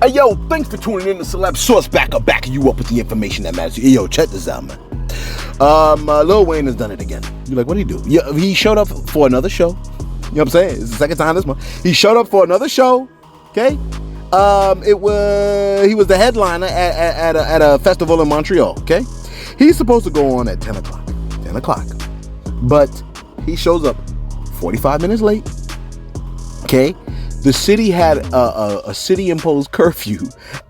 Hey, yo, thanks for tuning in to Celeb Source backing you up with the information that matters. Hey, yo, check this out, man. Lil Wayne has done it again. You're like, what did he do? Yeah, he showed up for another show. You know what I'm saying? It's the second time this month. He showed up for another show. Okay. He was the headliner at a festival in Montreal. Okay. He's supposed to go on at 10 o'clock. 10 o'clock. But he shows up 45 minutes late. Okay. The city had a city-imposed curfew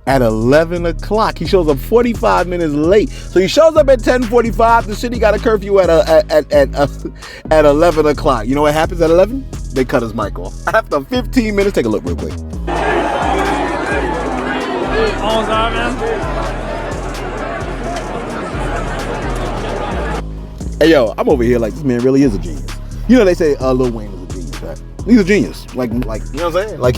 at 11 o'clock. He shows up 45 minutes late. So he shows up at 10:45. The city got a curfew at 11 o'clock. You know what happens at 11? They cut his mic off. After 15 minutes, take a look real quick. Hey, yo, I'm over here like this man really is a genius. You know they say Lil Wayne is a genius, right? He's a genius. Like, you know what I'm saying? Like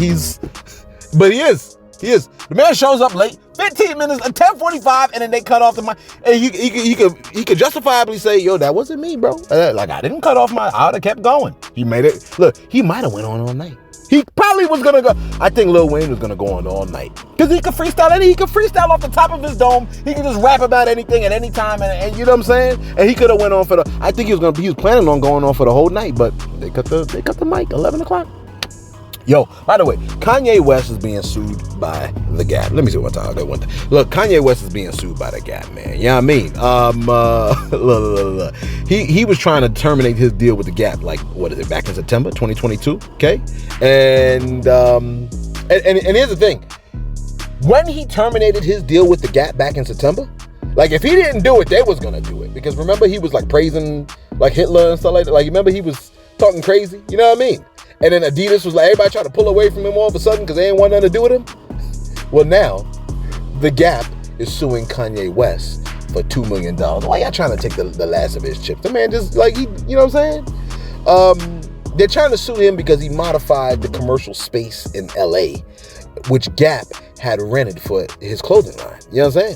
but he is. The man shows up late, 15 minutes, at 10:45, and then they cut off the mic. And he could justifiably say, yo, that wasn't me, bro. Like, I didn't cut off I would have kept going. He made it. Look, he might have went on all night. He probably was going to go. I think Lil Wayne was going to go on all night. Because he could freestyle. He could freestyle off the top of his dome. He could just rap about anything at any time. And you know what I'm saying? And he could have went on I think he was planning on going on for the whole night. But they cut the mic, 11 o'clock. Yo, by the way, Kanye West is being sued by The Gap. Let me see what time. Look, Kanye West is being sued by The Gap, man. You know what I mean? Look. He was trying to terminate his deal with The Gap, like, what is it, back in September 2022, okay? And here's the thing. When he terminated his deal with The Gap back in September, like, if he didn't do it, they was gonna do it. Because remember, he was, like, praising, like, Hitler and stuff like that. Like, remember, he was talking crazy? You know what I mean? And then Adidas was like, everybody tried to pull away from him all of a sudden because they ain't want nothing to do with him. Well, now, The Gap is suing Kanye West for $2 million. Why y'all trying to take the last of his chips? The man just, like, you know what I'm saying? They're trying to sue him because he modified the commercial space in LA, which Gap had rented for his clothing line. You know what I'm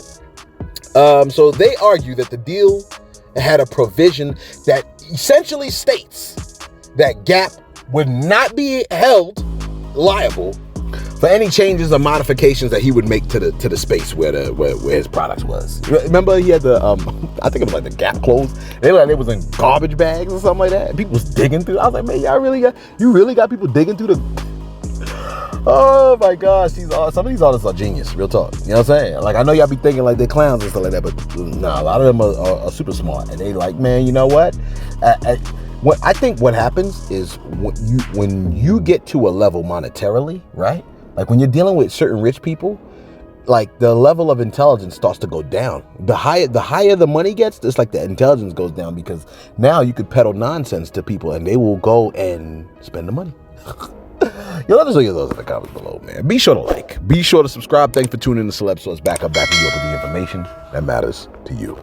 saying? So they argue that the deal had a provision that essentially states that Gap would not be held liable for any changes or modifications that he would make to the space where his products was. Remember, he had the I think it was like the Gap clothes. They looked like they was in garbage bags or something like that. People was digging through. I was like, man, you really got people digging through the. Oh my gosh, some of these artists are genius. Real talk. You know what I'm saying? Like, I know y'all be thinking like they're clowns and stuff like that, but nah, a lot of them are super smart, and they like, man, you know what? I think what happens is when you get to a level monetarily, right? Like when you're dealing with certain rich people, like the level of intelligence starts to go down. The higher the money gets, it's like the intelligence goes down because now you could peddle nonsense to people and they will go and spend the money. Yo, let us know your thoughts in the comments below, man. Be sure to like. Be sure to subscribe. Thanks for tuning in to Celeb Source backing you up with the information that matters to you.